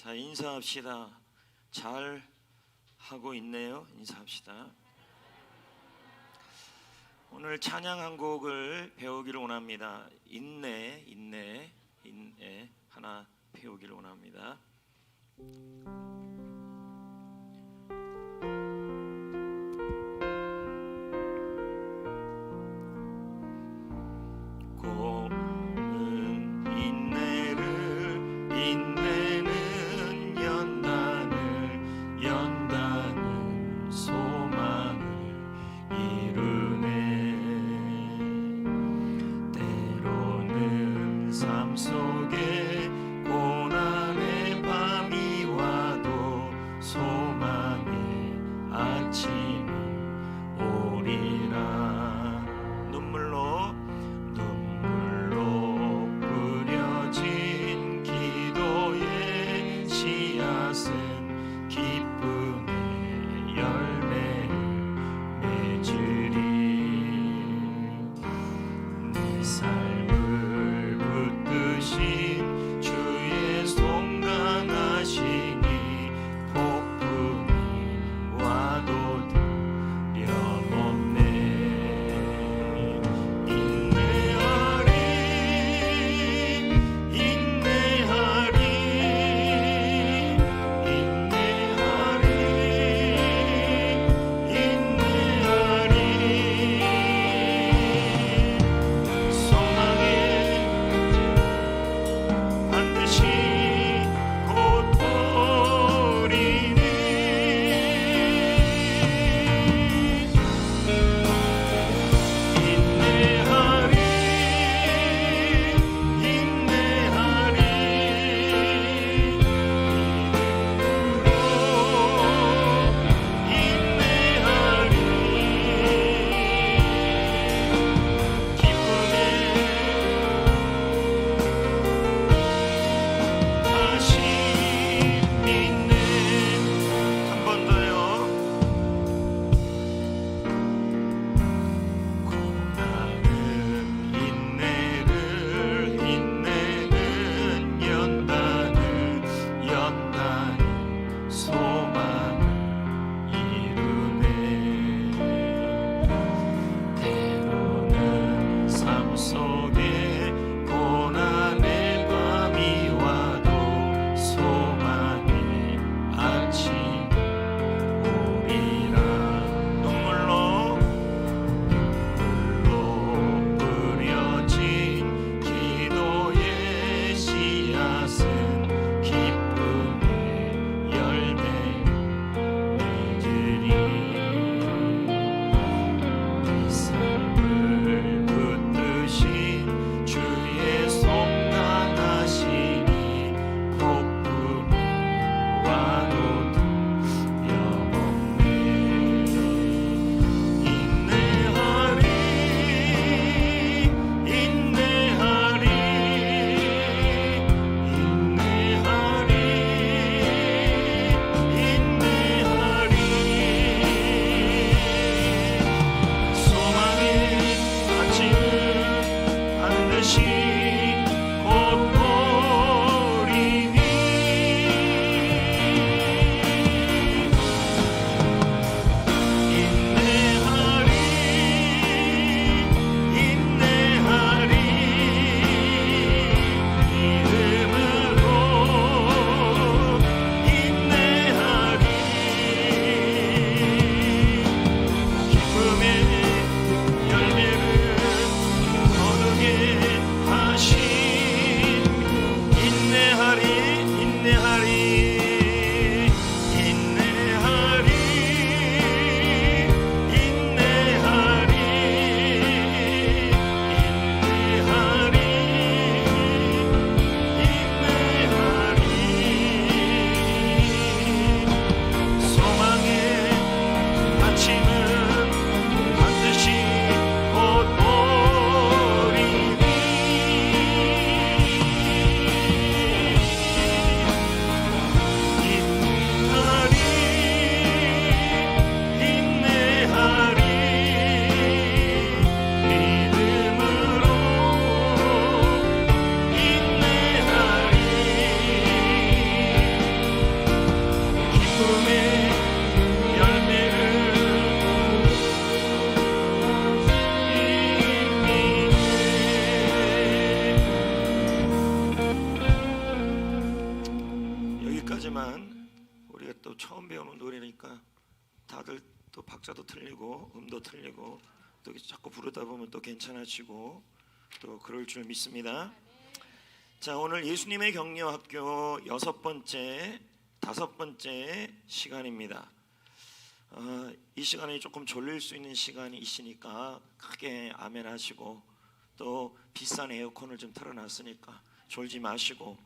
자, 인사합시다. 잘 하고 있네요. 인사합시다. 오늘 찬양 한 곡을 배우기를 원합니다. 인내 하나 배우기를 원합니다. 고운 인내는 연단은 소망을 이루네. 때로는 삶 속에 고난의 밤이 와도 박자도 틀리고 음도 틀리고 또 자꾸 부르다 보면 또 괜찮아지고 또 그럴 줄 믿습니다. 자, 오늘 예수님의 격려학교 6번째, 5번째 시간입니다. 이 시간이 조금 졸릴 수 있는 시간이 있으니까 크게 아멘 하시고, 또 비싼 에어컨을 좀 틀어놨으니까 졸지 마시고,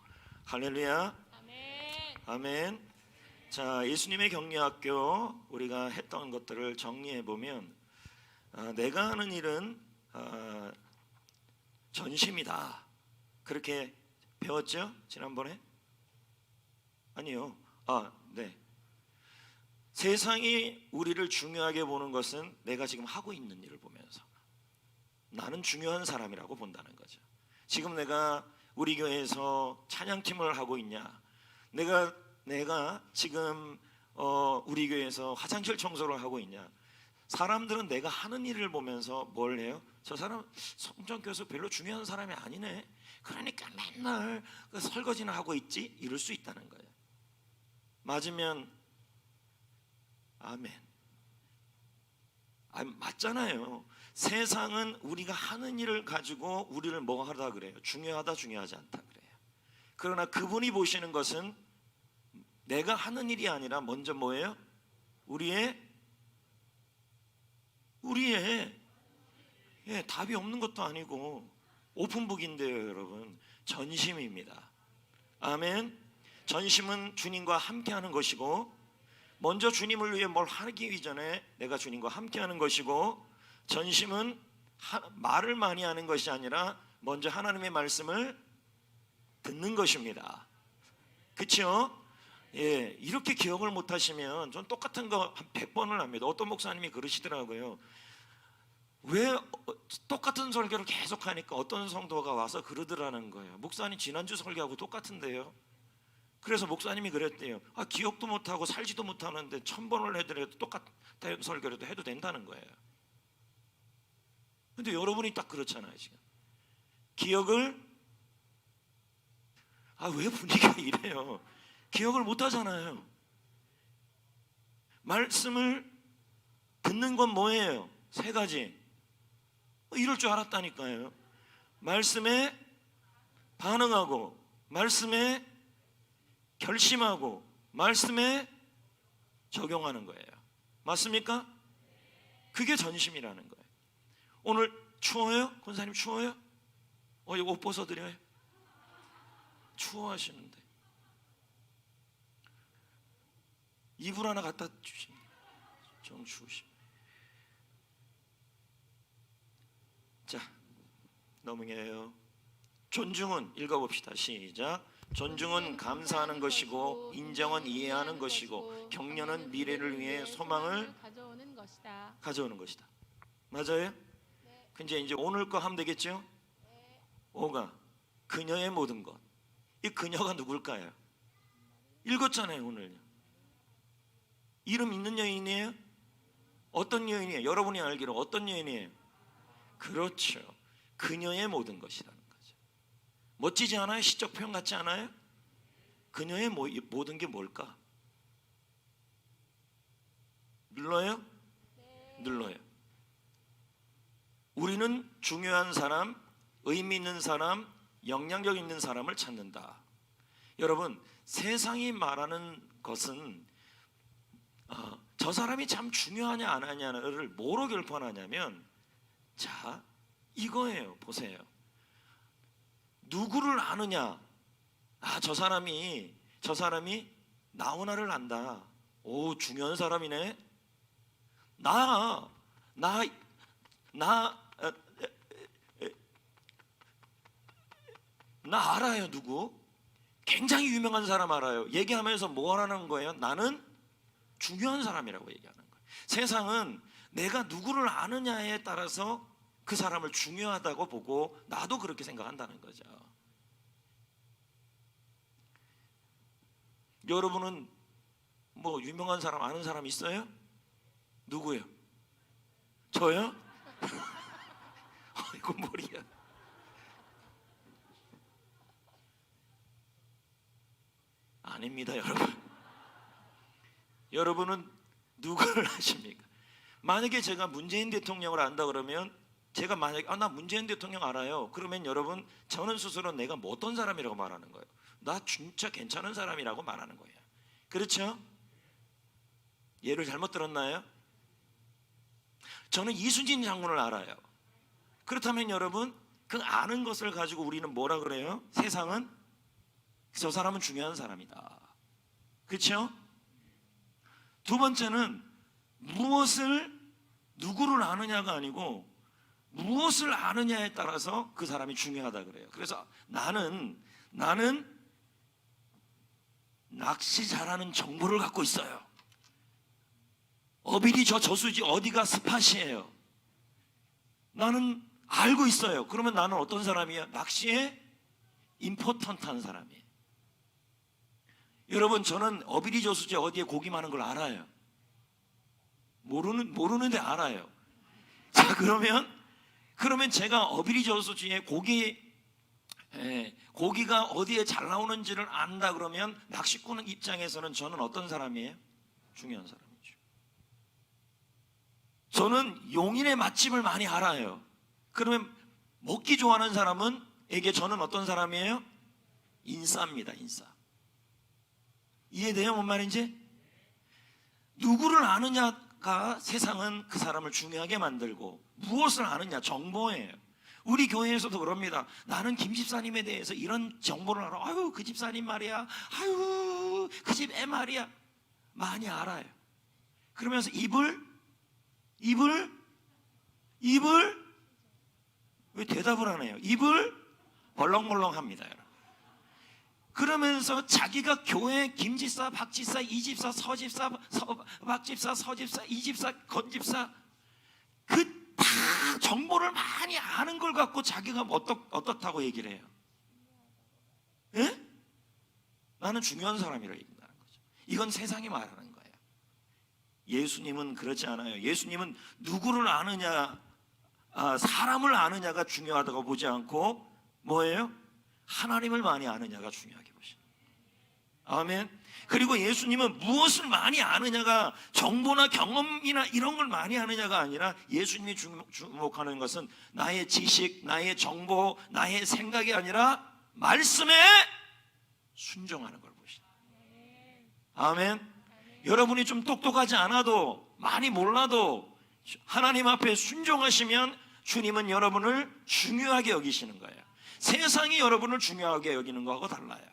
할렐루야, 아멘. 아멘. 자, 예수님의 격려학교 우리가 했던 것들을 정리해 보면, 내가 하는 일은 전심이다, 그렇게 배웠죠? 지난번에? 아니요. 네. 세상이 우리를 중요하게 보는 것은 내가 지금 하고 있는 일을 보면서 나는 중요한 사람이라고 본다는 거죠. 지금 내가 우리 교회에서 찬양팀을 하고 있냐, 내가 지금 우리 교회에서 화장실 청소를 하고 있냐, 사람들은 내가 하는 일을 보면서 뭘 해요? 저 사람 성전교수 별로 중요한 사람이 아니네, 그러니까 맨날 설거지나 하고 있지, 이럴 수 있다는 거예요. 맞으면 아멘. 맞잖아요. 세상은 우리가 하는 일을 가지고 우리를 뭐 하다 그래요? 중요하다, 중요하지 않다 그래요. 그러나 그분이 보시는 것은 내가 하는 일이 아니라 먼저 뭐예요? 우리의 답이 없는 것도 아니고 오픈북인데요, 여러분. 전심입니다. 아멘. 전심은 주님과 함께하는 것이고, 먼저 주님을 위해 뭘 하기 이전에 내가 주님과 함께하는 것이고, 전심은 말을 많이 하는 것이 아니라 먼저 하나님의 말씀을 듣는 것입니다. 그렇죠? 예, 이렇게 기억을 못하시면 전 똑같은 거 한 100번을 합니다. 어떤 목사님이 그러시더라고요. 왜 똑같은 설교를 계속 하니까 어떤 성도가 와서 그러더라는 거예요. 목사님 지난주 설교하고 똑같은데요. 그래서 목사님이 그랬대요. 기억도 못하고 살지도 못하는데 1000번을 해더라도 똑같은 설교라도 해도 된다는 거예요. 근데 여러분이 딱 그렇잖아요. 지금 기억을 왜 분위기가 이래요? 기억을 못하잖아요. 말씀을 듣는 건 뭐예요? 3가지. 이럴 줄 알았다니까요. 말씀에 반응하고, 말씀에 결심하고, 말씀에 적용하는 거예요. 맞습니까? 그게 전심이라는 거예요. 오늘 추워요? 권사님 추워요? 이거 옷 벗어드려요? 추워하시는데 이불 하나 갖다 주시면 좀 추우시면. 자, 넘어가요. 존중은 읽어봅시다. 시작. 존중은 감사하는 것이고, 인정은 이해하는 것이고, 격려는 미래를 위해 소망을 가져오는 것이다. 맞아요? 네. 근데 이제 오늘 거 하면 되겠죠? 네. 5가 그녀의 모든 것. 이 그녀가 누굴까요? 읽었잖아요, 오늘. 이름 있는 여인이에요? 어떤 여인이에요? 여러분이 알기로 어떤 여인이에요? 그렇죠. 그녀의 모든 것이라는 거죠. 멋지지 않아요? 시적 표현 같지 않아요? 그녀의 모든 게 뭘까? 눌러요? 네. 눌러요. 우리는 중요한 사람, 의미 있는 사람, 영향력 있는 사람을 찾는다. 여러분, 세상이 말하는 것은 저 사람이 참 중요하냐 안 하냐를 뭐로 결판하냐면, 자, 이거예요. 보세요. 누구를 아느냐? 저 사람이 나훈아를 안다. 오, 중요한 사람이네. 나 알아요. 누구? 굉장히 유명한 사람 알아요. 얘기하면서 뭐 하라는 거예요? 나는 중요한 사람이라고 얘기하는 거예요. 세상은 내가 누구를 아느냐에 따라서 그 사람을 중요하다고 보고, 나도 그렇게 생각한다는 거죠. 여러분은 뭐 유명한 사람 아는 사람 있어요? 누구요? 저요? 이거 머리야. 아닙니다, 여러분. 여러분은 누구를 아십니까? 만약에 제가 문재인 대통령을 안다 그러면 제가 만약에 나 문재인 대통령 알아요. 그러면 여러분 저는 스스로 내가 뭐 어떤 사람이라고 말하는 거예요? 나 진짜 괜찮은 사람이라고 말하는 거예요. 그렇죠? 예를 잘못 들었나요? 저는 이순신 장군을 알아요. 그렇다면 여러분 그 아는 것을 가지고 우리는 뭐라 그래요? 세상은 저 사람은 중요한 사람이다. 그렇죠? 두 번째는 누구를 아느냐가 아니고 무엇을 아느냐에 따라서 그 사람이 중요하다 그래요. 그래서 나는 낚시 잘하는 정보를 갖고 있어요. 어비리 저수지 어디가 스팟이에요. 나는 알고 있어요. 그러면 나는 어떤 사람이야? 낚시에 임포턴트한 사람이에요. 여러분 저는 어비리 저수지 어디에 고기 많은 걸 알아요. 모르는데 알아요. 자 그러면 제가 어비리 저수지에 고기가 어디에 잘 나오는지를 안다 그러면 낚시꾼 입장에서는 저는 어떤 사람이에요? 중요한 사람이죠. 저는 용인의 맛집을 많이 알아요. 그러면 먹기 좋아하는 사람은 에게 저는 어떤 사람이에요? 인싸입니다. 인싸. 이해돼요? 뭔 말인지? 누구를 아느냐가 세상은 그 사람을 중요하게 만들고 무엇을 아느냐 정보예요. 우리 교회에서도 그럽니다. 나는 김 집사님에 대해서 이런 정보를 알아. 아유 그 집사님 말이야. 아유 그 집 애 말이야. 많이 알아요. 그러면서 입을 왜 대답을 안 해요? 입을 벌렁벌렁 합니다. 그러면서 자기가 교회 김집사, 박집사, 이집사, 서집사, 박집사, 서집사, 이집사, 건집사 그 다 정보를 많이 아는 걸 갖고 자기가 어떻다고 얘기를 해요? 예? 나는 중요한 사람이라고 얘기한다는 거죠. 이건 세상이 말하는 거예요. 예수님은 그렇지 않아요. 예수님은 누구를 아느냐, 사람을 아느냐가 중요하다고 보지 않고 뭐예요? 하나님을 많이 아느냐가 중요하게 보시는 거예요. 아멘. 그리고 예수님은 무엇을 많이 아느냐가 정보나 경험이나 이런 걸 많이 아느냐가 아니라 예수님이 주목하는 것은 나의 지식, 나의 정보, 나의 생각이 아니라 말씀에 순종하는 걸 보시는 거예요. 아멘. 여러분이 좀 똑똑하지 않아도 많이 몰라도 하나님 앞에 순종하시면 주님은 여러분을 중요하게 여기시는 거예요. 세상이 여러분을 중요하게 여기는 거하고 달라요.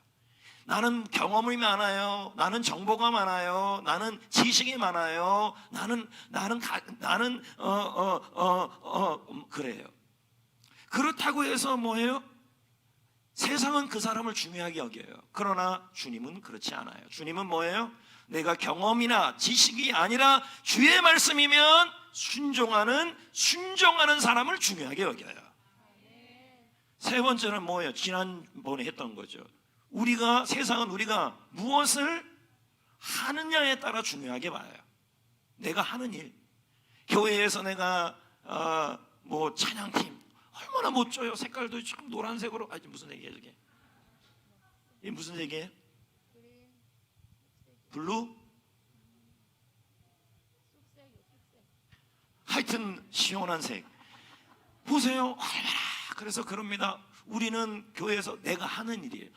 나는 경험이 많아요. 나는 정보가 많아요. 나는 지식이 많아요. 그래요. 그렇다고 해서 뭐예요? 세상은 그 사람을 중요하게 여겨요. 그러나 주님은 그렇지 않아요. 주님은 뭐예요? 내가 경험이나 지식이 아니라 주의 말씀이면 순종하는 사람을 중요하게 여겨요. 세 번째는 뭐예요? 지난번에 했던 거죠. 세상은 우리가 무엇을 하느냐에 따라 중요하게 봐요. 내가 하는 일, 교회에서 내가 찬양팀 얼마나 멋져요. 색깔도 지금 노란색으로. 무슨 색이에요 이게? 이게 무슨 색이에요? 블루? 하여튼 시원한 색. 보세요. 얼마나. 그래서 그럽니다. 우리는 교회에서 내가 하는 일이에요.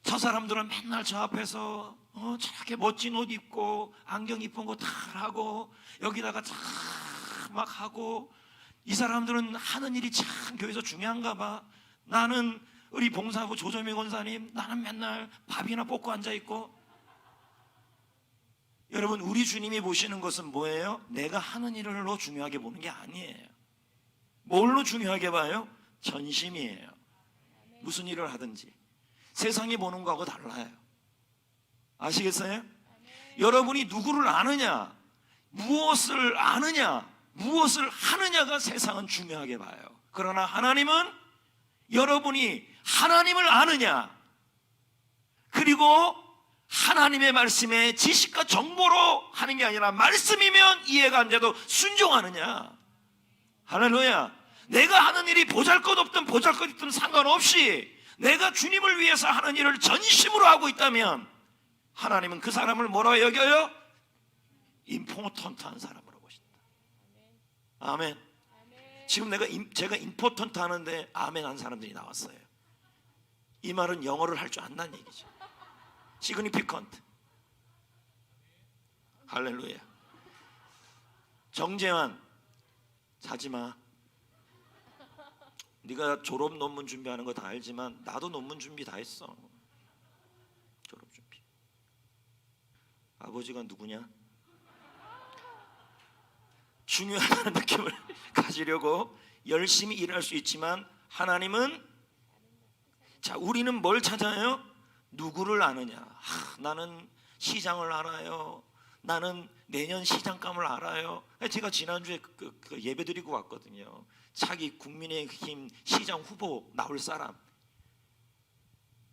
저 사람들은 맨날 저 앞에서 저렇게 멋진 옷 입고 안경 이쁜 거 다 하고 여기다가 막 하고 이 사람들은 하는 일이 참 교회에서 중요한가 봐. 나는 우리 봉사부 조정미 권사님 나는 맨날 밥이나 볶고 앉아있고. 여러분 우리 주님이 보시는 것은 뭐예요? 내가 하는 일로 중요하게 보는 게 아니에요. 뭘로 중요하게 봐요? 전심이에요. 무슨 일을 하든지 세상이 보는 거하고 달라요. 아시겠어요? 여러분이 누구를 아느냐, 무엇을 아느냐, 무엇을 하느냐가 세상은 중요하게 봐요. 그러나 하나님은 여러분이 하나님을 아느냐, 그리고 하나님의 말씀에 지식과 정보로 하는 게 아니라 말씀이면 이해가 안 돼도 순종하느냐. 할렐루야. 내가 하는 일이 보잘것없든 보잘것있든 상관없이 내가 주님을 위해서 하는 일을 전심으로 하고 있다면 하나님은 그 사람을 뭐라 여겨요? 임포턴트한 사람으로 보신다. 아멘. 지금 제가 임포턴트 하는데 아멘 한 사람들이 나왔어요. 이 말은 영어를 할 줄 안다는 얘기죠. 시그니피컨트. 할렐루야. 정재환, 자지마. 네가 졸업 논문 준비하는 거 다 알지만 나도 논문 준비 다 했어. 졸업 준비. 아버지가 누구냐? 중요하다는 느낌을 가지려고 열심히 일할 수 있지만 하나님은, 자, 우리는 뭘 찾아요? 누구를 아느냐? 나는 시장을 알아요. 나는 내년 시장감을 알아요. 제가 지난주에 그 예배 드리고 왔거든요. 차기 국민의힘 시장 후보 나올 사람,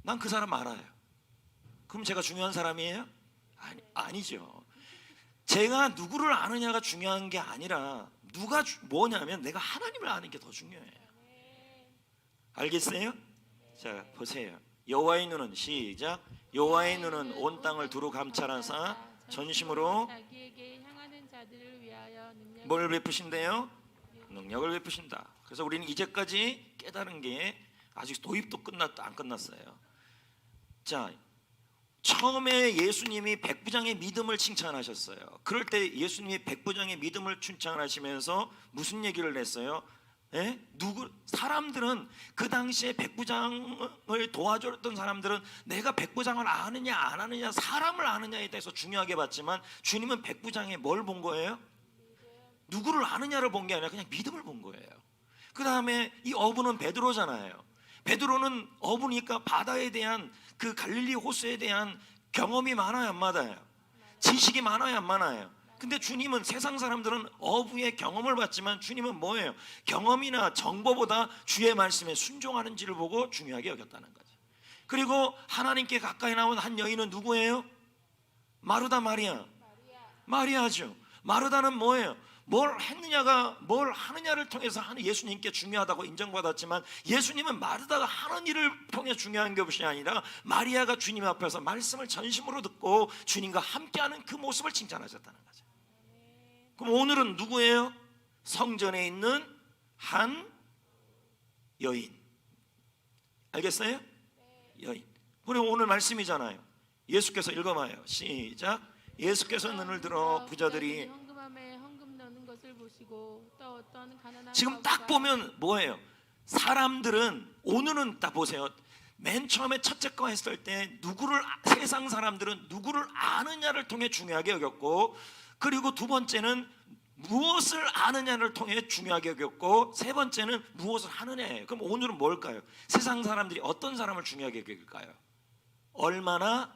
난 그 사람 알아요. 그럼 제가 중요한 사람이에요? 아니죠. 제가 누구를 아느냐가 중요한 게 아니라 누가 뭐냐면 내가 하나님을 아는 게 더 중요해요. 알겠어요? 자, 보세요. 여호와의 눈은, 시작, 여호와의 눈은 온 땅을 두루 감찰하사 전심으로 자기에게 향하는 자들을 위하여 뭘 베푸신대요? 능력을 베푸신다. 그래서 우리는 이제까지 깨달은 게 아직 도입도 안 끝났어요. 자, 처음에 예수님이 백부장의 믿음을 칭찬하셨어요. 그럴 때 예수님이 백부장의 믿음을 칭찬하시면서 무슨 얘기를 했어요? 사람들은 그 당시에 백부장을 도와줬던 사람들은 내가 백부장을 아느냐 안 아느냐, 사람을 아느냐에 대해서 중요하게 봤지만 주님은 백부장에 뭘 본 거예요? 누구를 아느냐를 본 게 아니라 그냥 믿음을 본 거예요. 그 다음에 이 어부는 베드로잖아요. 베드로는 어부니까 바다에 대한 그 갈릴리 호수에 대한 경험이 많아요, 안 많아요? 지식이 많아요, 안 많아요? 근데 주님은, 세상 사람들은 어부의 경험을 봤지만 주님은 뭐예요? 경험이나 정보보다 주의 말씀에 순종하는지를 보고 중요하게 여겼다는 거죠. 그리고 하나님께 가까이 나온 한 여인은 누구예요? 마르다, 마리아. 마리아죠. 마르다는 뭐예요? 뭘 했느냐가, 뭘 하느냐를 통해서 하는 예수님께 중요하다고 인정받았지만 예수님은 마르다가 하는 일을 통해 중요한 것이 아니라 마리아가 주님 앞에서 말씀을 전심으로 듣고 주님과 함께하는 그 모습을 칭찬하셨다는 거죠. 그럼 오늘은 누구예요? 성전에 있는 한 여인. 알겠어요? 여인. 우리 오늘 말씀이잖아요. 예수께서 읽어봐요. 시작. 예수께서 눈을 들어 부자들이 헌금함에 헌금 넣는 것을 보시고 또 어떤 가난한 지금 딱 보면 뭐예요? 사람들은, 오늘은 딱 보세요. 맨 처음에 첫째 거 했을 때 세상 사람들은 누구를 아느냐를 통해 중요하게 여겼고, 그리고 두 번째는 무엇을 아느냐를 통해 중요하게 여겼고, 세 번째는 무엇을 하느냐예요. 그럼 오늘은 뭘까요? 세상 사람들이 어떤 사람을 중요하게 여길까요? 얼마나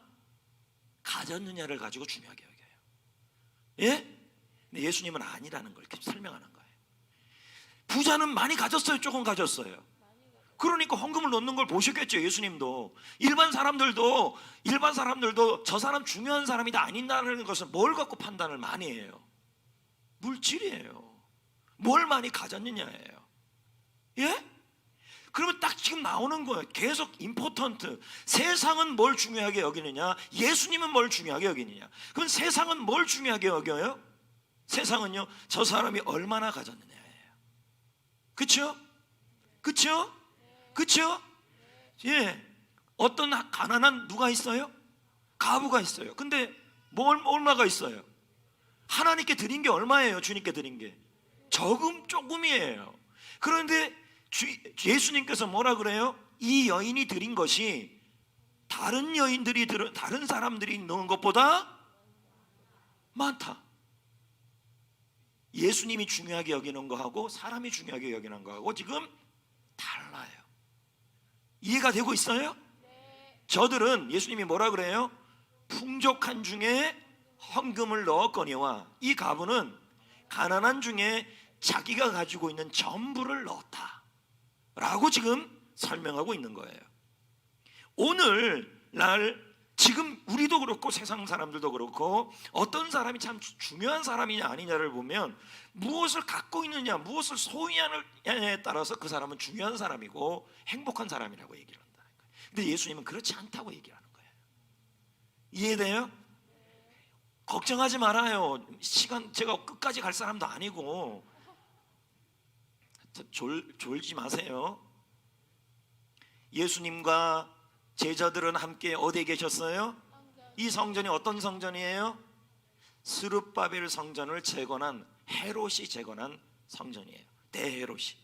가졌느냐를 가지고 중요하게 여겨요. 예? 근데 예수님은 아니라는 걸 설명하는 거예요. 부자는 많이 가졌어요, 조금 가졌어요? 그러니까 헌금을 넣는 걸 보셨겠죠. 예수님도 일반 사람들도 저 사람 중요한 사람이다 아닌다는 것은 뭘 갖고 판단을 많이 해요? 물질이에요. 뭘 많이 가졌느냐예요. 예? 그러면 딱 지금 나오는 거예요. 계속 임포턴트. 세상은 뭘 중요하게 여기느냐, 예수님은 뭘 중요하게 여기느냐. 그럼 세상은 뭘 중요하게 여겨요? 세상은요, 저 사람이 얼마나 가졌느냐예요. 그렇죠? 그렇죠? 그렇죠? 예. 어떤 가난한 누가 있어요? 가부가 있어요. 근데 얼마가 있어요? 하나님께 드린 게 얼마예요? 주님께 드린 게 조금이에요. 그런데 예수님께서 뭐라 그래요? 이 여인이 드린 것이 다른 사람들이 넣은 것보다 많다. 예수님이 중요하게 여기는 거하고 사람이 중요하게 여기는 거하고 지금 달라요. 이해가 되고 있어요? 저들은, 예수님이 뭐라 그래요? 풍족한 중에 헌금을 넣었거니와 이 가부는 가난한 중에 자기가 가지고 있는 전부를 넣었다 라고 지금 설명하고 있는 거예요. 오늘날 지금 우리도 그렇고 세상 사람들도 그렇고 어떤 사람이 참 중요한 사람이냐 아니냐를 보면 무엇을 갖고 있느냐, 무엇을 소유하느냐에 따라서 그 사람은 중요한 사람이고 행복한 사람이라고 얘기를 한다는 거예요. 근데 예수님은 그렇지 않다고 얘기를 하는 거예요. 이해돼요? 걱정하지 말아요. 제가 끝까지 갈 사람도 아니고 졸지 마세요. 예수님과 제자들은 함께 어디에 계셨어요? 이 성전이 어떤 성전이에요? 스룹바벨 성전을 재건한 헤롯이 재건한 성전이에요. 대헤롯이.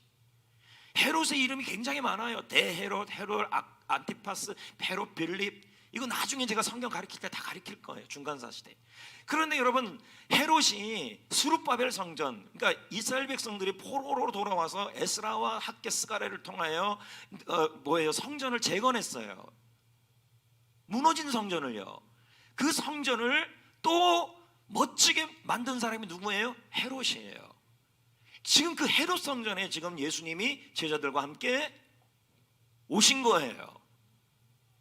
헤롯의 이름이 굉장히 많아요. 대헤롯, 헤롯 안티파스, 헤롯 빌립. 이거 나중에 제가 성경 가르칠 때 다 가르칠 거예요. 중간사 시대. 그런데 여러분, 헤롯이 스룹바벨 성전, 그러니까 이스라엘 백성들이 포로로 돌아와서 에스라와 학개스가랴를 통하여 성전을 재건했어요. 무너진 성전을요. 그 성전을 또 멋지게 만든 사람이 누구예요? 헤롯이에요. 지금 그 헤롯 성전에 지금 예수님이 제자들과 함께 오신 거예요.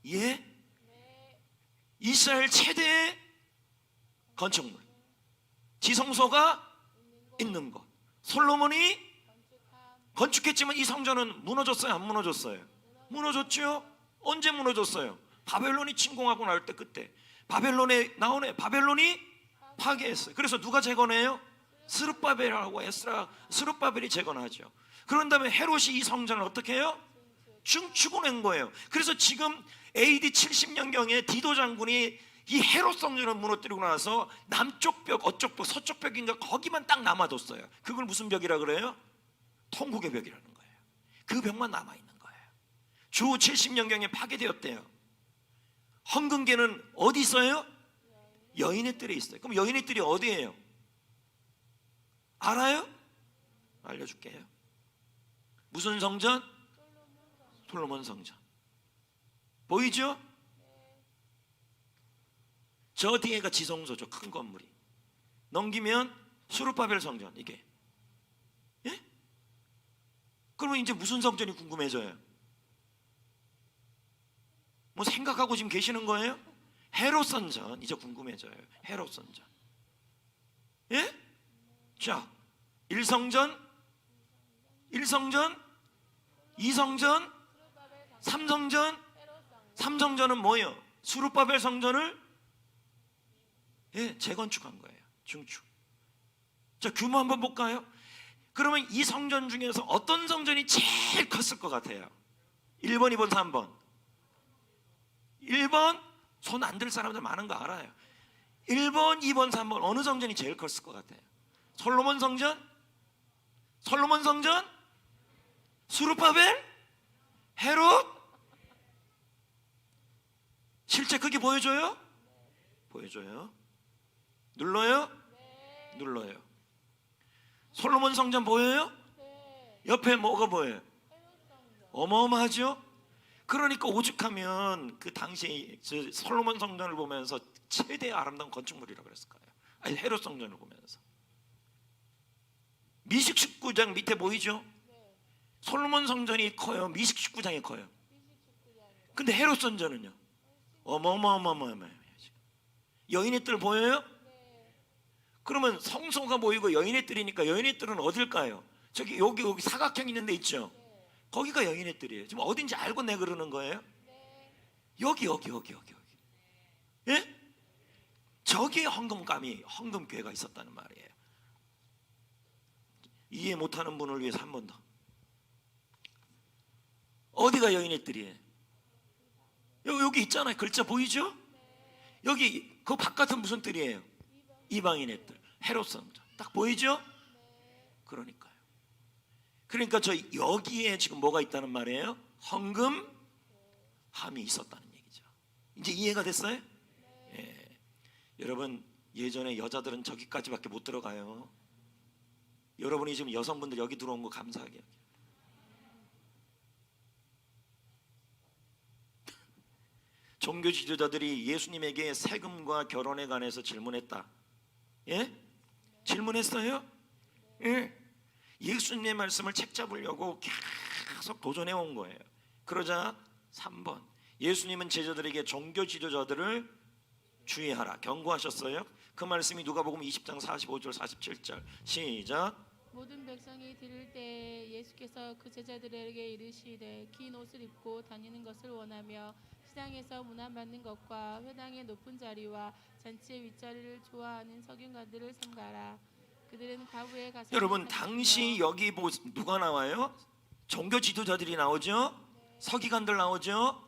예? 이스라엘 최대의 건축물, 지성소가 있는 곳. 솔로몬이 건축했지만 이 성전은 무너졌어요? 안 무너졌어요? 무너졌죠? 언제 무너졌어요? 바벨론이 침공하고 날 때, 그때 바벨론에 나오네. 바벨론이 파괴했어요. 그래서 누가 재건해요? 스룹바벨하고 에스라, 스룹바벨이 재건하죠. 그런 다음에 헤롯이 이 성전을 어떻게 해요? 춤추고 낸 거예요. 그래서 지금 AD 70년경에 디도 장군이 이 헤롯 성전을 무너뜨리고 나서 남쪽 벽, 어쪽 벽, 서쪽 벽인가 거기만 딱 남아뒀어요. 그걸 무슨 벽이라 그래요? 통곡의 벽이라는 거예요. 그 벽만 남아있는 거예요. 주 70년경에 파괴되었대요. 헌금계는 어디 있어요? 여인의 뜰에 있어요. 그럼 여인의 뜰이 어디예요? 알아요? 알려줄게요. 무슨 성전? 솔로몬 성전. 보이죠? 저 뒤에가 지성소죠. 큰 건물이. 넘기면 수르바벨 성전. 이게. 예? 그러면 이제 무슨 성전이 궁금해져요? 뭐 생각하고 지금 계시는 거예요? 헤롯 성전. 이제 궁금해져요. 헤롯 성전. 예? 자, 1성전, 1성전, 2성전, 3성전. 3성전은 뭐예요? 수르바벨 성전을 재건축한 거예요. 중축. 자, 규모 한번 볼까요? 그러면 이 성전 중에서 어떤 성전이 제일 컸을 것 같아요? 1번, 2번, 3번. 1번, 손 안 들 사람들 많은 거 알아요. 1번, 2번, 3번 어느 성전이 제일 컸을 것 같아요? 솔로몬 성전? 솔로몬 성전? 수르바벨? 헤롯? 실제 크기 보여줘요? 보여줘요. 눌러요? 눌러요. 솔로몬 성전 보여요? 옆에 뭐가 보여요? 어마어마하죠? 그러니까 오죽하면 그 당시 솔로몬 성전을 보면서 최대의 아름다운 건축물이라고 그랬을 거예요. 아니, 헤롯 성전을 보면서. 미식 19장 밑에 보이죠? 솔로몬 성전이 커요? 미식 19장이 커요? 근데 헤롯 성전은요? 어마어마어마어마어마해요. 여인의 뜰 보여요? 그러면 성소가 보이고 여인의 뜰이니까 여인의 뜰은 어딜까요? 저기 여기 사각형 있는 데 있죠? 거기가 여인의 뜰이에요. 지금 어딘지 알고 내 그러는 거예요? 여기. 예? 저기에 헌금교회가 있었다는 말이에요. 이해 못하는 분을 위해서 한 번 더. 어디가 여인의 뜰이에요? 여기 있잖아요. 글자 보이죠? 여기 그 바깥은 무슨 뜰이에요? 이방인의 뜰, 헤롯 성전. 딱 보이죠? 그러니까요. 그러니까 저 여기에 지금 뭐가 있다는 말이에요? 헌금함이 있었다는 얘기죠. 이제 이해가 됐어요? 예. 여러분, 예전에 여자들은 저기까지밖에 못 들어가요. 여러분이 지금 여성분들 여기 들어온 거 감사하게 여겨요. 종교 지도자들이 예수님에게 세금과 결혼에 관해서 질문했다. 예? 질문했어요? 예. 예수님의 말씀을 책잡으려고 계속 도전해 온 거예요. 그러자 3번, 예수님은 제자들에게 종교 지도자들을 주의하라 경고하셨어요. 그 말씀이 누가복음 20장 45절 47절 시작. 모든 백성이 들을 때 예수께서 그 제자들에게 이르시되 긴 옷을 입고 다니는 것을 원하며 시장에서 문안받는 것과 회당의 높은 자리와 잔치의 윗자리를 좋아하는 서기관들을 삼가라. 그들은 과부의 가슴을 여러분 가졌으며 당시 여기 누가 나와요? 종교 지도자들이 나오죠? 서기관들 나오죠?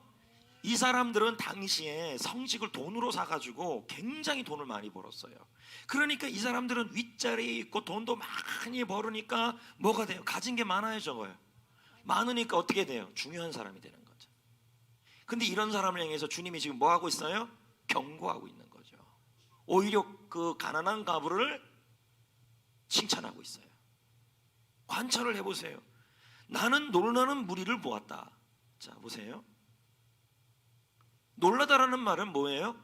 이 사람들은 당시에 성직을 돈으로 사가지고 굉장히 돈을 많이 벌었어요. 그러니까 이 사람들은 윗자리에 있고 돈도 많이 벌으니까 뭐가 돼요? 가진 게 많아요, 적어요? 많으니까 어떻게 돼요? 중요한 사람이 되는 거죠. 근데 이런 사람을 향해서 주님이 지금 뭐 하고 있어요? 경고하고 있는 거죠. 오히려 그 가난한 과부를 칭찬하고 있어요. 관찰을 해보세요. 나는 놀라는 무리를 보았다. 자, 보세요. 놀라다라는 말은 뭐예요?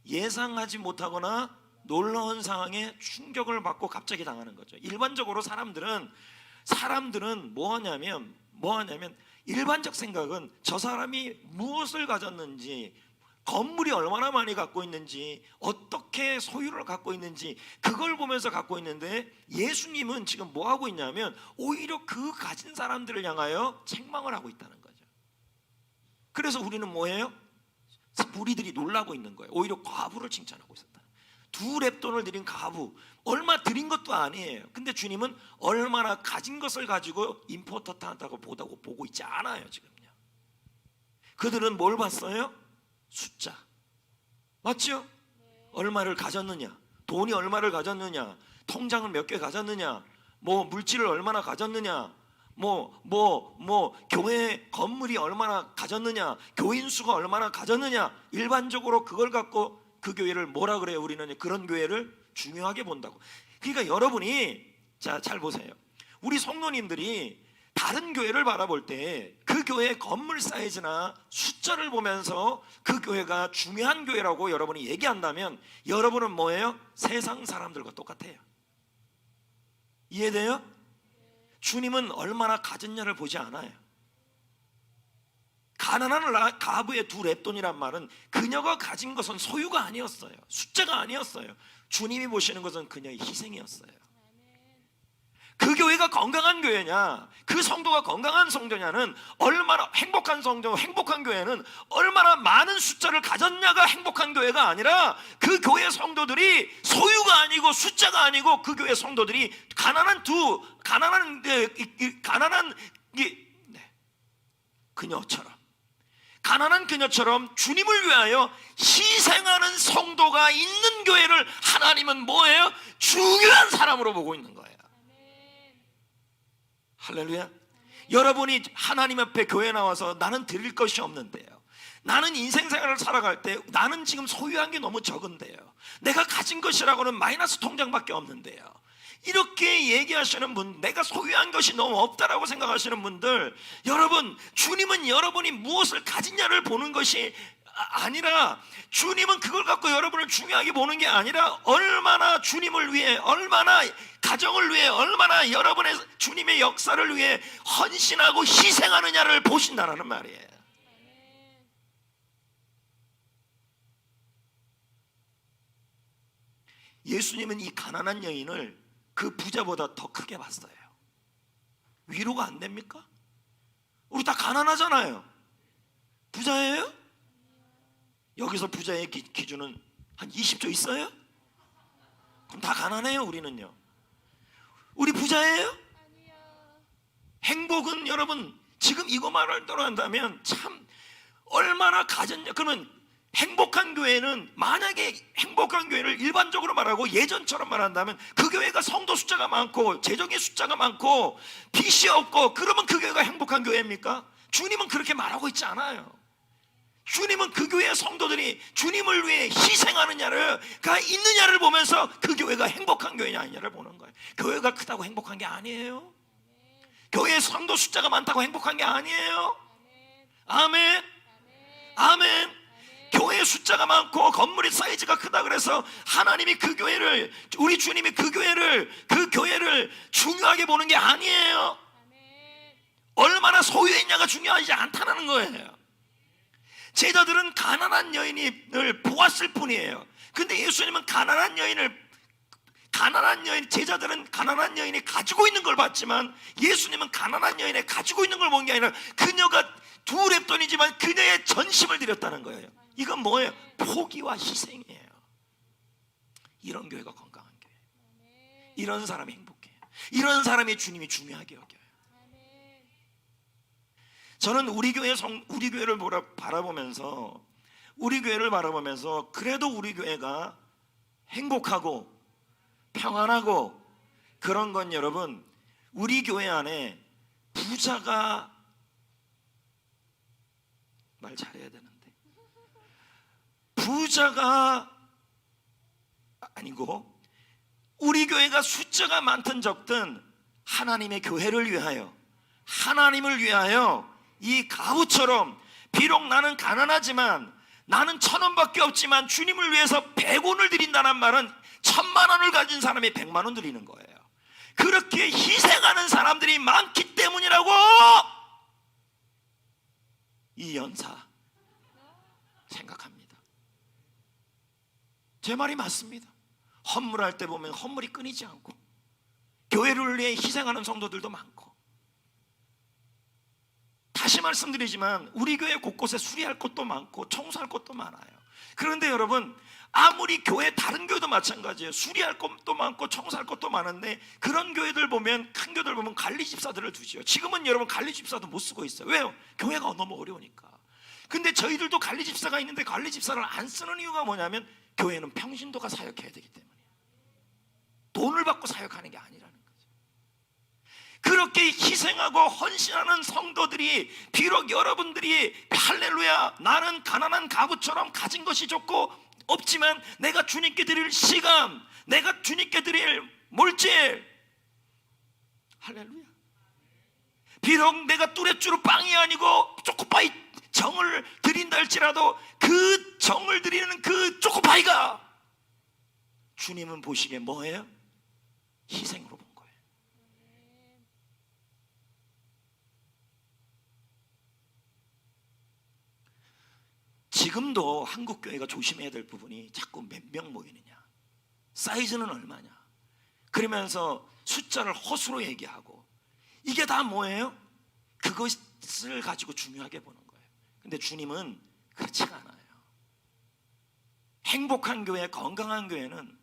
예상하지 못하거나 놀라운 상황에 충격을 받고 갑자기 당하는 거죠. 일반적으로 사람들은 뭐 하냐면 일반적 생각은 저 사람이 무엇을 가졌는지, 건물이 얼마나 많이 갖고 있는지, 어떻게 소유를 갖고 있는지 그걸 보면서 갖고 있는데, 예수님은 지금 뭐 하고 있냐면 오히려 그 가진 사람들을 향하여 책망을 하고 있다는 거죠. 그래서 우리는 뭐예요? 무리들이 놀라고 있는 거예요. 오히려 과부를 칭찬하고 있었다. 2렙돈을 드린 과부, 얼마 드린 것도 아니에요. 근데 주님은 얼마나 가진 것을 가지고 임포턴트하다고 보고 있지 않아요. 지금요. 그들은 뭘 봤어요? 숫자. 맞죠? 얼마를 가졌느냐, 돈이 얼마를 가졌느냐, 통장을 몇 개 가졌느냐, 뭐 물질을 얼마나 가졌느냐, 교회 건물이 얼마나 가졌느냐, 교인 수가 얼마나 가졌느냐, 일반적으로 그걸 갖고 그 교회를 뭐라 그래요? 우리는 그런 교회를 중요하게 본다고. 그러니까 여러분이 잘 보세요. 우리 성도님들이 다른 교회를 바라볼 때 그 교회의 건물 사이즈나 숫자를 보면서 그 교회가 중요한 교회라고 여러분이 얘기한다면, 여러분은 뭐예요? 세상 사람들과 똑같아요. 이해돼요? 주님은 얼마나 가졌냐를 보지 않아요. 가난한 과부의 2렙돈이란 말은 그녀가 가진 것은 소유가 아니었어요. 숫자가 아니었어요. 주님이 보시는 것은 그녀의 희생이었어요. 그 교회가 건강한 교회냐, 그 성도가 건강한 성도냐는, 얼마나 행복한 성도, 행복한 교회는 얼마나 많은 숫자를 가졌냐가 행복한 교회가 아니라, 그 교회 성도들이 소유가 아니고 숫자가 아니고 그 교회 성도들이 가난한 그녀처럼 주님을 위하여 희생하는 성도가 있는 교회를 하나님은 뭐예요? 중요한 사람으로 보고 있는 거예요. 할렐루야. 여러분이 하나님 앞에 교회 나와서 나는 드릴 것이 없는데요, 나는 인생 생활을 살아갈 때 나는 지금 소유한 게 너무 적은데요, 내가 가진 것이라고는 마이너스 통장밖에 없는데요, 이렇게 얘기하시는 분, 내가 소유한 것이 너무 없다라고 생각하시는 분들, 여러분, 주님은 여러분이 무엇을 가진냐를 보는 것이 아니라, 주님은 그걸 갖고 여러분을 중요하게 보는 게 아니라, 얼마나 주님을 위해, 얼마나 가정을 위해, 얼마나 여러분의 주님의 역사를 위해 헌신하고 희생하느냐를 보신다는 말이에요. 예수님은 이 가난한 여인을 그 부자보다 더 크게 봤어요. 위로가 안 됩니까? 우리 다 가난하잖아요. 부자예요? 여기서 부자의 기준은 한 20조 있어요? 그럼 다 가난해요. 우리는요. 우리 부자예요? 행복은 여러분, 지금 이거 말을 들어간다면 참 얼마나 가졌냐. 그러면 행복한 교회는, 만약에 행복한 교회를 일반적으로 말하고 예전처럼 말한다면, 그 교회가 성도 숫자가 많고 재정의 숫자가 많고 빚이 없고, 그러면 그 교회가 행복한 교회입니까? 주님은 그렇게 말하고 있지 않아요. 주님은 그 교회의 성도들이 주님을 위해 희생하느냐가 있느냐를 보면서 그 교회가 행복한 교회냐 아니냐를 보는 거예요. 교회가 크다고 행복한 게 아니에요. 교회의 성도 숫자가 많다고 행복한 게 아니에요. 아멘. 아멘. 교회 숫자가 많고 건물의 사이즈가 크다 그래서 하나님이 그 교회를, 우리 주님이 그 교회를 중요하게 보는 게 아니에요. 얼마나 소유했냐가 중요하지 않다는 거예요. 제자들은 가난한 여인을 보았을 뿐이에요. 근데 예수님은 제자들은 가난한 여인이 가지고 있는 걸 봤지만, 예수님은 가난한 여인이 가지고 있는 걸 본 게 아니라 그녀가 2렙돈이지만 그녀의 전심을 드렸다는 거예요. 이건 뭐예요? 포기와 희생이에요. 이런 교회가 건강한 교회. 이런 사람이 행복해요. 이런 사람이 주님이 중요하게 여겨요. 저는 우리 교회를 바라보면서 그래도 우리 교회가 행복하고 평안하고 그런 건 여러분, 우리 교회 안에 부자가, 말 잘해야 되는데, 부자가 아니고 우리 교회가 숫자가 많든 적든 하나님의 교회를 위하여, 하나님을 위하여 이 가부처럼, 비록 나는 가난하지만, 나는 1,000원밖에 없지만 주님을 위해서 100원을 드린다는 말은 10,000,000원을 가진 사람이 100만원 드리는 거예요. 그렇게 희생하는 사람들이 많기 때문이라고 이 연사 생각합니다. 제 말이 맞습니다. 헌물할 때 보면 헌물이 끊이지 않고, 교회를 위해 희생하는 성도들도 많고. 다시 말씀드리지만 우리 교회 곳곳에 수리할 것도 많고 청소할 것도 많아요. 그런데 여러분, 아무리 다른 교회도 마찬가지예요. 수리할 것도 많고 청소할 것도 많은데, 그런 교회들 보면, 큰 교회들 보면 관리 집사들을 두지요. 지금은 여러분 관리 집사도 못 쓰고 있어요. 왜요? 교회가 너무 어려우니까. 근데 저희들도 관리 집사가 있는데 관리 집사를 안 쓰는 이유가 뭐냐면, 교회는 평신도가 사역해야 되기 때문에, 돈을 받고 사역하는 게 아니라는 거죠. 그렇게 희생하고 헌신하는 성도들이, 비록 여러분들이 할렐루야, 나는 가난한 가부처럼 가진 것이 좋고 없지만 내가 주님께 드릴 시간, 내가 주님께 드릴 물질, 할렐루야, 비록 내가 뚜레쭈루 빵이 아니고 초코파이 정을 드린다 할지라도 그 정을 드리는 그 초코파이가 주님은 보시기에 뭐예요? 희생으로 본 거예요. 지금도 한국 교회가 조심해야 될 부분이, 자꾸 몇 명 모이느냐, 사이즈는 얼마냐, 그러면서 숫자를 허수로 얘기하고, 이게 다 뭐예요? 그것을 가지고 중요하게 보는 거예요. 근데 주님은 그렇지가 않아요. 행복한 교회, 건강한 교회는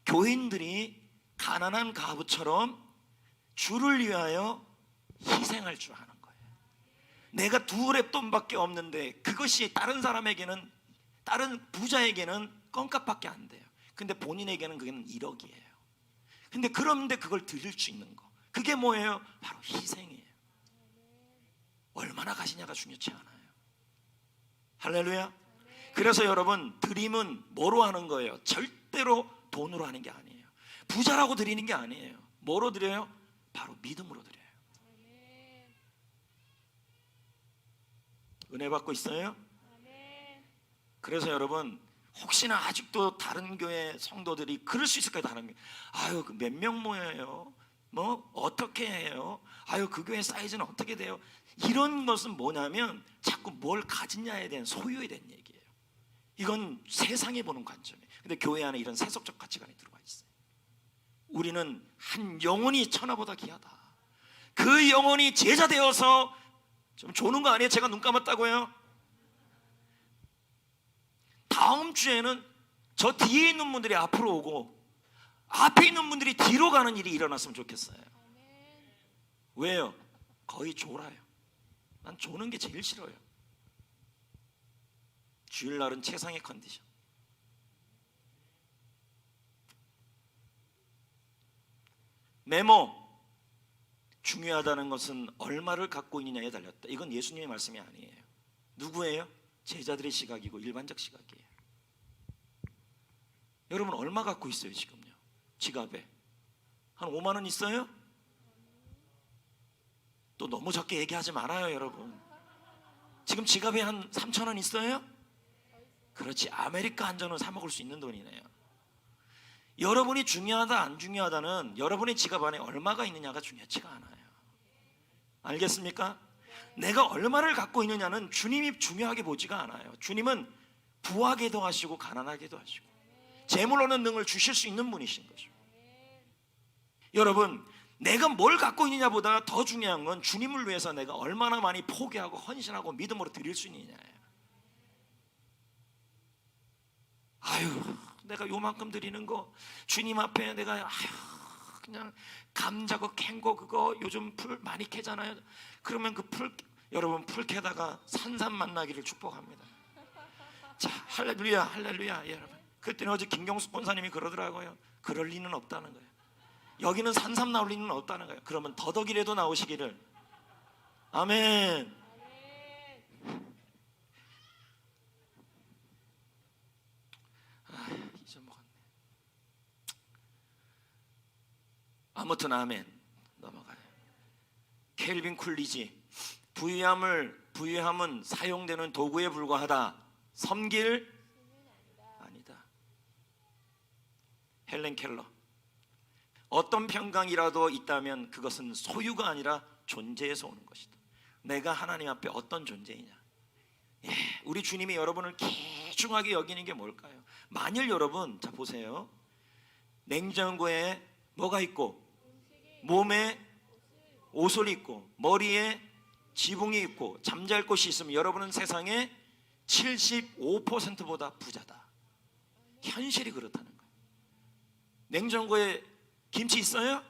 교인들이 가난한 가부처럼 주를 위하여 희생할 줄 아는 거예요. 내가 2랩돈밖에 없는데 그것이 다른 사람에게는, 다른 부자에게는 껌값밖에 안 돼요. 근데 본인에게는 그게는 1억이에요. 근데 그런데 그걸 드릴 수 있는 거, 그게 뭐예요? 바로 희생이에요. 얼마나 가시냐가 중요치 않아요. 할렐루야. 그래서 여러분, 드림은 뭐로 하는 거예요? 절대로 돈으로 하는 게 아니에요. 부자라고 드리는 게 아니에요. 뭐로 드려요? 바로 믿음으로 드려요. 은혜 받고 있어요? 그래서 여러분, 혹시나 아직도 다른 교회 성도들이 그럴 수 있을까요? 다른 교회, 아유, 몇 명 모여요? 뭐 어떻게 해요? 아유, 그 교회 사이즈는 어떻게 돼요? 이런 것은 뭐냐면 자꾸 뭘 가지냐에 대한 소유에 대한 얘기예요. 이건 세상에 보는 관점이에요. 근데 교회 안에 이런 세속적 가치관이 들어와 있어요. 우리는 한 영혼이 천하보다 귀하다. 그 영혼이 제자 되어서, 좀 조는 거 아니에요? 제가 눈 감았다고요? 다음 주에는 저 뒤에 있는 분들이 앞으로 오고 앞에 있는 분들이 뒤로 가는 일이 일어났으면 좋겠어요. 왜요? 거의 졸아요. 난 조는 게 제일 싫어요. 주일날은 최상의 컨디션. 메모. 중요하다는 것은 얼마를 갖고 있느냐에 달렸다. 이건 예수님의 말씀이 아니에요. 누구예요? 제자들의 시각이고 일반적 시각이에요. 여러분 얼마 갖고 있어요 지금요? 지갑에 한 5만 원 있어요? 또 너무 적게 얘기하지 말아요 여러분. 지금 지갑에 한 3천 원 있어요? 그렇지, 아메리카 한 잔은 사 먹을 수 있는 돈이네요. 여러분이 중요하다 안 중요하다는 여러분의 지갑 안에 얼마가 있느냐가 중요하지가 않아요. 알겠습니까? 내가 얼마를 갖고 있느냐는 주님이 중요하게 보지가 않아요. 주님은 부하게도 하시고 가난하게도 하시고 재물로는 능을 주실 수 있는 분이신 거죠. 여러분, 내가 뭘 갖고 있느냐보다 더 중요한 건 주님을 위해서 내가 얼마나 많이 포기하고 헌신하고 믿음으로 드릴 수 있느냐예요. 아유, 내가 요만큼 드리는 거 주님 앞에 내가 그냥 감자고 캔거 그거 요즘 풀 많이 캐잖아요. 그러면 그 풀, 여러분 풀 캐다가 산삼 만나기를 축복합니다. 자, 할렐루야 할렐루야 여러분. 그랬더니 어제 김경숙 권사님이 그러더라고요. 그럴 리는 없다는 거예요. 여기는 산삼 나올 리는 없다는 거예요. 그러면 더덕이라도 나오시기를. 아멘. 잊어먹었네. 아무튼 아멘. 넘어가요. 켈빈 쿨리지, 부유함은 사용되는 도구에 불과하다. 섬길 아니다. 헬렌 켈러, 어떤 평강이라도 있다면 그것은 소유가 아니라 존재에서 오는 것이다. 내가 하나님 앞에 어떤 존재이냐. 우리 주님이 여러분을 귀중하게 여기는 게 뭘까요? 만일 여러분, 자 보세요, 냉장고에 뭐가 있고 몸에 옷을 입고 머리에 지붕이 있고 잠잘 곳이 있으면 여러분은 세상에 75%보다 부자다. 현실이 그렇다는 거예요. 냉장고에 김치 있어요?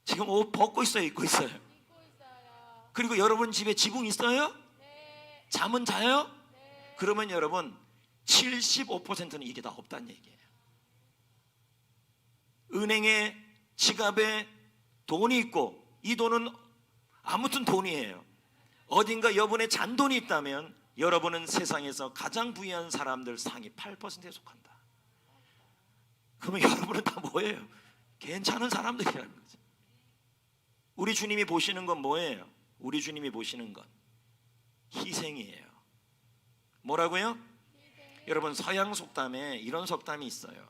지금 옷 벗고 있어요? 입고 있어요? 그리고 여러분 집에 지붕 있어요? 잠은 자요? 그러면 여러분 75%는 이게 다 없다는 얘기예요. 은행에 지갑에 돈이 있고 이 돈은 아무튼 돈이에요. 어딘가 여분의 잔돈이 있다면 여러분은 세상에서 가장 부유한 사람들 상위 8%에 속한다. 그러면 여러분은 다 뭐예요? 괜찮은 사람들이라는 거죠. 우리 주님이 보시는 건 뭐예요? 우리 주님이 보시는 건 희생이에요. 뭐라고요? 여러분, 서양 속담에 이런 속담이 있어요.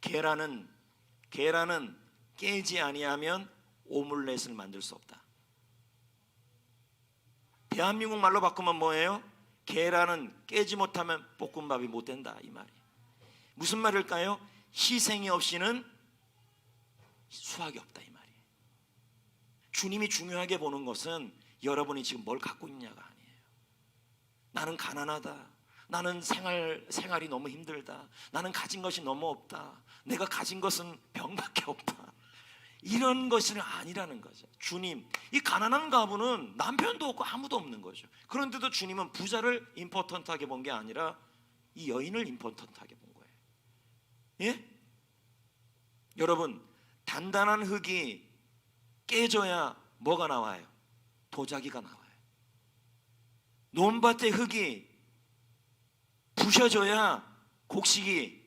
계란은 깨지 아니하면 오믈렛을 만들 수 없다. 대한민국 말로 바꾸면 뭐예요? 계란은 깨지 못하면 볶음밥이 못 된다, 이 말이. 무슨 말일까요? 희생이 없이는 수확이 없다, 이 말이에요. 주님이 중요하게 보는 것은 여러분이 지금 뭘 갖고 있냐가 아니에요. 나는 가난하다, 나는 생활이 너무 힘들다, 나는 가진 것이 너무 없다, 내가 가진 것은 병밖에 없다, 이런 것은 아니라는 거죠. 주님, 이 가난한 가부는 남편도 없고 아무도 없는 거죠. 그런데도 주님은 부자를 임포턴트하게 본 게 아니라 이 여인을 임포턴트하게 본 거예요. 예? 여러분, 단단한 흙이 깨져야 뭐가 나와요? 도자기가 나와요. 논밭의 흙이 부셔져야 곡식이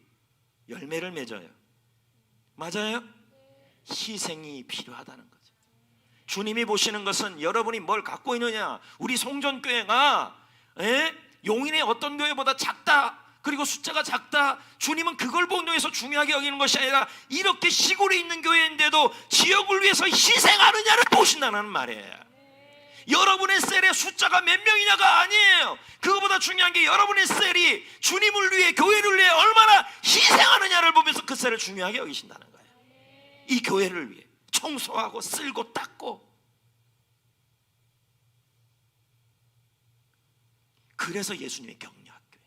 열매를 맺어요. 맞아요? 희생이 필요하다는 거죠. 주님이 보시는 것은 여러분이 뭘 갖고 있느냐. 우리 송전교회가 용인의 어떤 교회보다 작다, 그리고 숫자가 작다, 주님은 그걸 본다해서 중요하게 여기는 것이 아니라 이렇게 시골에 있는 교회인데도 지역을 위해서 희생하느냐를 보신다는 말이에요. 여러분의 셀의 숫자가 몇 명이냐가 아니에요. 그거보다 중요한 게 여러분의 셀이 주님을 위해, 교회를 위해 얼마나 희생하느냐를 보면서 그 셀을 중요하게 여기신다는 거예요. 이 교회를 위해 청소하고 쓸고 닦고. 그래서 예수님의 격려학교에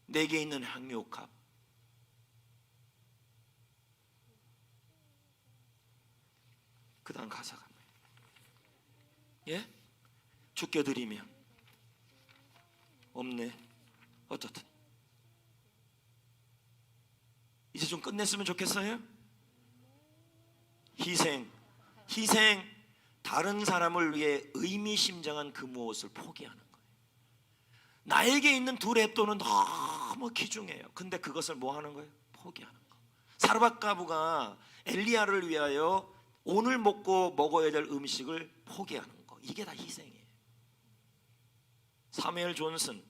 내게 있는 향유옥합, 그 다음 가사가 주께 드리면 없네. 어떻든 이제 좀 끝냈으면 좋겠어요. 희생, 다른 사람을 위해 의미심장한 그 무엇을 포기하는 거예요. 나에게 있는 두 랩돈은 너무 귀중해요. 근데 그것을 뭐 하는 거예요? 포기하는 거. 사르밧 가부가 엘리야를 위하여 오늘 먹어야 될 음식을 포기하는 거, 이게 다 희생이에요. 사무엘 존슨,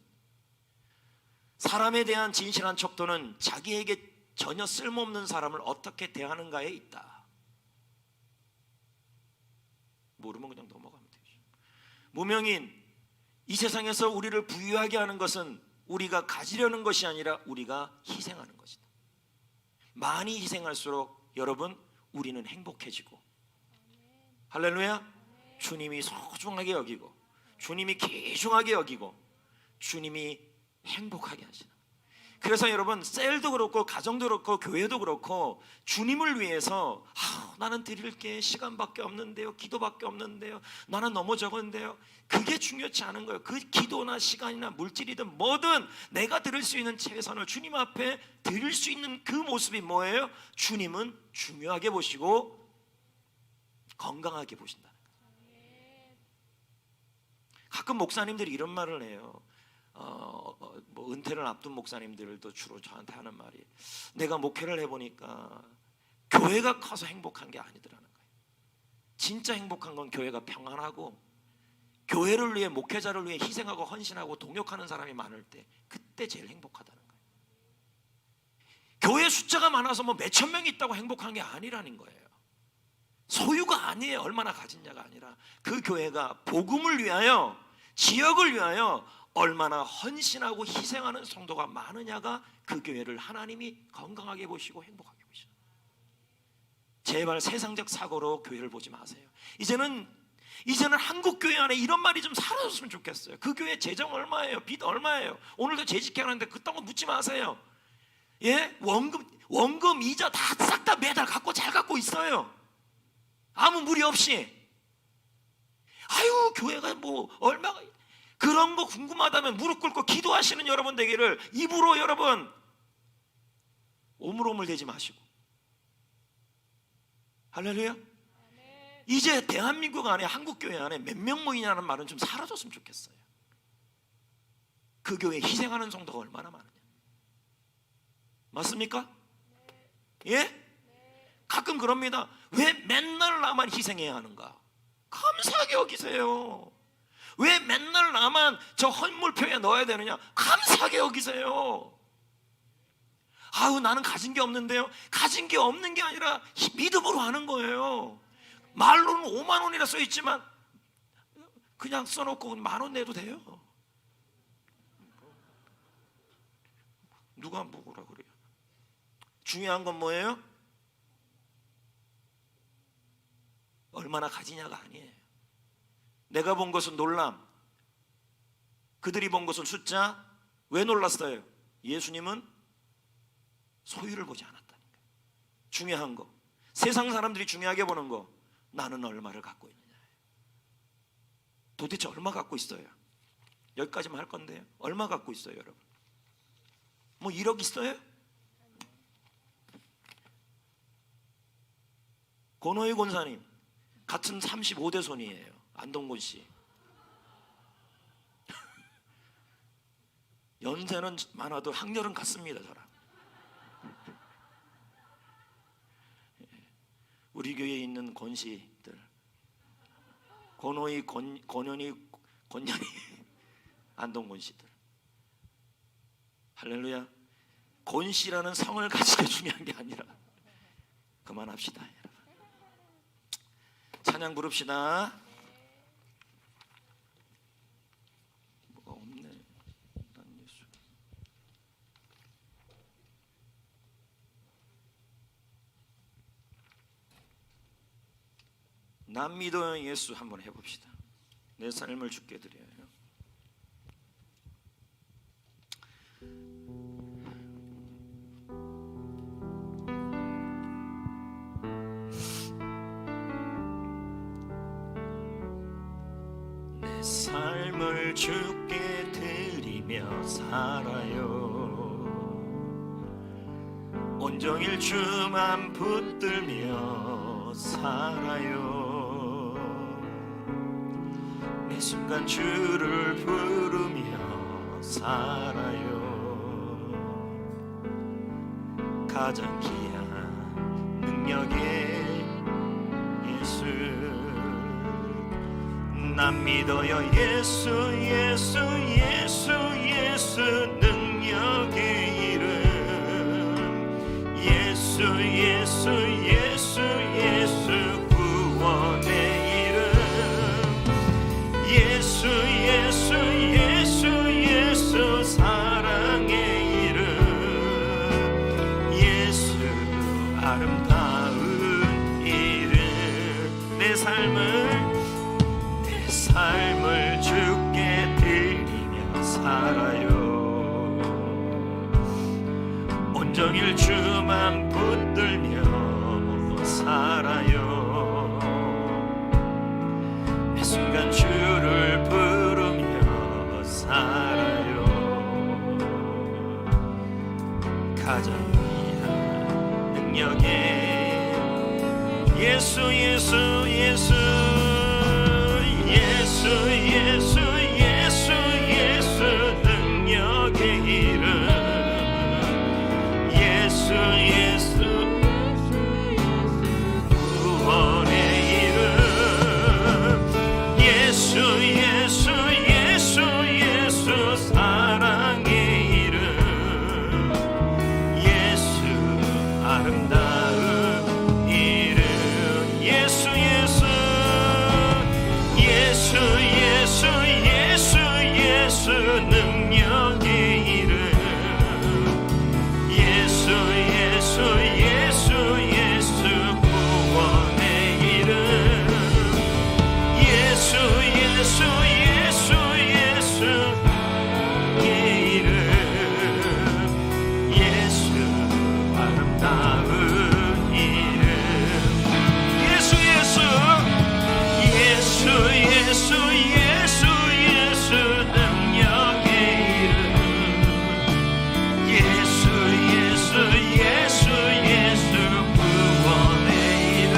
사람에 대한 진실한 척도는 자기에게 전혀 쓸모없는 사람을 어떻게 대하는가에 있다. 모르면 그냥 넘어가면 되죠. 무명인, 이 세상에서 우리를 부유하게 하는 것은 우리가 가지려는 것이 아니라 우리가 희생하는 것이다. 많이 희생할수록 여러분, 우리는 행복해지고, 할렐루야, 주님이 소중하게 여기고, 주님이 귀중하게 여기고, 주님이 행복하게 하시는. 그래서 여러분, 셀도 그렇고 가정도 그렇고 교회도 그렇고 주님을 위해서 나는 드릴 게 시간밖에 없는데요, 기도밖에 없는데요, 나는 너무 적은데요, 그게 중요치 않은 거예요. 그 기도나 시간이나 물질이든 뭐든 내가 드릴 수 있는 최선을 주님 앞에 드릴 수 있는 그 모습이 뭐예요? 주님은 중요하게 보시고 건강하게 보신다는 거예요. 가끔 목사님들이 이런 말을 해요. 뭐 은퇴를 앞둔 목사님들도 주로 저한테 하는 말이, 내가 목회를 해보니까 교회가 커서 행복한 게 아니더라는 거예요. 진짜 행복한 건 교회가 평안하고 교회를 위해, 목회자를 위해 희생하고 헌신하고 동역하는 사람이 많을 때, 그때 제일 행복하다는 거예요. 교회 숫자가 많아서 뭐 몇천 명이 있다고 행복한 게 아니라는 거예요. 소유가 아니에요. 얼마나 가진냐가 아니라 그 교회가 복음을 위하여, 지역을 위하여 얼마나 헌신하고 희생하는 성도가 많으냐가 그 교회를 하나님이 건강하게 보시고 행복하게 보시죠. 제발 세상적 사고로 교회를 보지 마세요. 이제는 한국 교회 안에 이런 말이 좀 사라졌으면 좋겠어요. 그 교회 재정 얼마예요? 빚 얼마예요? 오늘도 재직하는데 그딴 거 묻지 마세요. 예? 원금 이자 다 싹 다 매달 잘 갖고 있어요. 아무 무리 없이. 아유, 교회가 뭐 얼마가, 그런 거 궁금하다면 무릎 꿇고 기도하시는 여러분 되기를. 입으로 여러분 오물오물 대지 마시고. 할렐루야. 이제 대한민국 안에, 한국 교회 안에 몇 명 모이냐는 말은 좀 사라졌으면 좋겠어요. 그 교회에 희생하는 성도가 얼마나 많으냐. 맞습니까? 예? 가끔 그럽니다. 왜 맨날 나만 희생해야 하는가? 감사하게 여기세요. 왜 맨날 나만 저 헌물표에 넣어야 되느냐? 감사하게 여기세요. 아우, 나는 가진 게 없는데요. 가진 게 없는 게 아니라 믿음으로 하는 거예요. 말로는 5만 원이라 써 있지만 그냥 써놓고 10,000원 내도 돼요. 누가 뭐라 그래요? 중요한 건 뭐예요? 얼마나 가지냐가 아니에요. 내가 본 것은 놀람, 그들이 본 것은 숫자. 왜 놀랐어요? 예수님은 소유를 보지 않았다니까. 중요한 거, 세상 사람들이 중요하게 보는 거, 나는 얼마를 갖고 있느냐. 도대체 얼마 갖고 있어요? 여기까지만 할 건데요. 얼마 갖고 있어요, 여러분? 뭐 1억 있어요? 권호희 권사님 같은 35대 손이에요. 안동곤 씨. 연세는 많아도 학렬은 같습니다, 저랑. 우리 교회에 있는 권씨들, 권호희, 권연이 안동권 씨들. 할렐루야. 권씨라는 성을 가지게 중요한 게 아니라, 그만합시다, 여러분. 찬양 부릅시다. 뭐가 없네. 난 예수. 난 믿어요 예수 한번 해봅시다. 내 삶을 주께 드려요. 내 삶을 주께 드리며 살아요. 온종일 주만 붙들며 살아요. 매 순간 주를 부르며 살아요. 가장 귀한 능력의 예수. 난 믿어요 예수 예수 예수 예수 능력의 이름. 예수 예수 예수 예수 구원의 이름. 예수 예수 예수 예수 사랑의 이름. 예수 아름다운 이름. 내 삶을 주께 드리며 살아요. 온종일 주만 붙들며 살아요. 매 순간 주를 부르며 살아요. 가장 귀한 능력에 예수 예수 예수 예수 예수 예수 예수 능력의 이름 예수 예수 구원의 이름 예수 예수 예수 예수 사랑의 이름 예수 아름다운 이름 예수 예수 예수 예수 예수 예수 능력의 이름 예수 예수 예수 예수 구원의 이름 예수 예수 예수 예수 이름 예수 아름다운 이름 예수 예수 예수 예수 예수 예수 능력의 이름 예수 예수 예수 예수 구원의 이름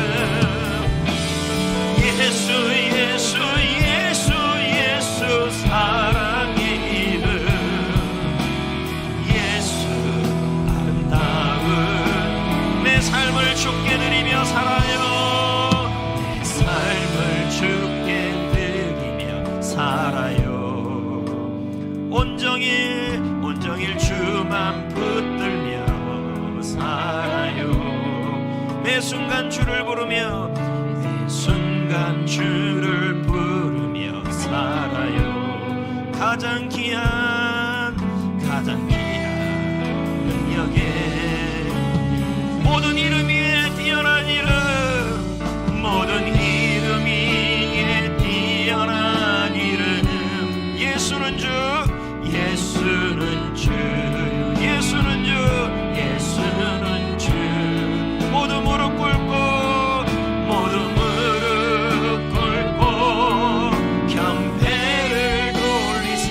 예수 예수 예수 예수 사랑의 이름 예수 아름다운 내 삶을 주께 드리며 살아요. 내 삶을 주께 드리며 살아요. 온종일 주만 붙들며 살아요. 매 순간 주를 부르며 매 순간 주를 부르며 살아요. 가장 귀한 능력에 모든 이름 위에 뛰어난 이름 모든 이름 위에 뛰어난 이름 예수는 주 예수는 주 예수는 주 예수는 주 모두 무릎 꿇고 모두 무릎 꿇고 경배를 돌리세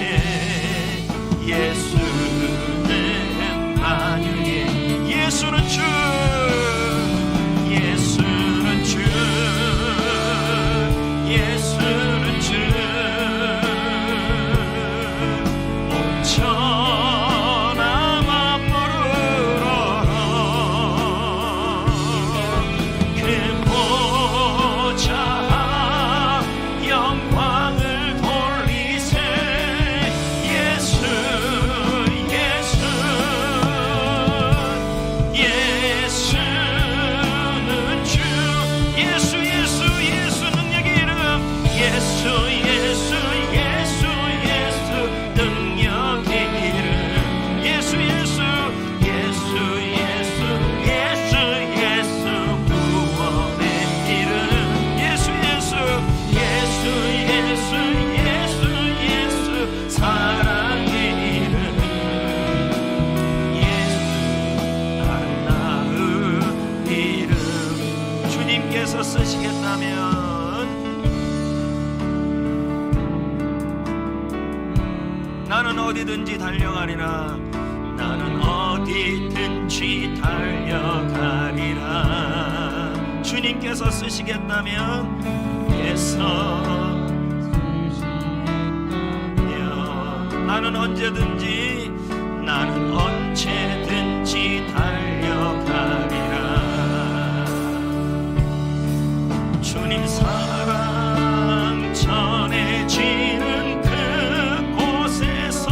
예수는 만유의 예수는 주 예수는 주 예수는 주 온천하 만물을 그 보좌 영광을 돌리세 예수 예수 예수는 주 예수 예수 예수 능력의 이름 예수 예수 예수 예수 능력의 이름 예수 예수 예수 예수 예수 예수 구원의 이름 예수 예수 예수 예수 예수 예수 사랑의 이름 예수 아름다운 이름 주님께서 쓰시겠다면 나는 어디든지 달려가리라 나는 어디든지 달려가리라 주님께서 쓰시겠다면 나는 언제든지 달려가리라 주님 사랑 전해지는 그곳에서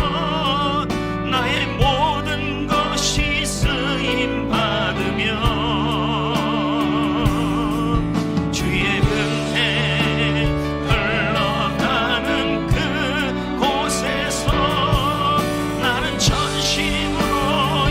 나의 모든 것이 쓰임 받으며 주의 은혜 흘러가는 그곳에서 나는 전심으로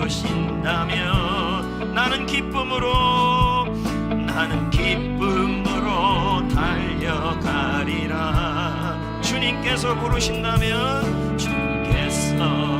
부르신다면 나는 기쁨으로 달려가리라. 주님께서 부르신다면 주께서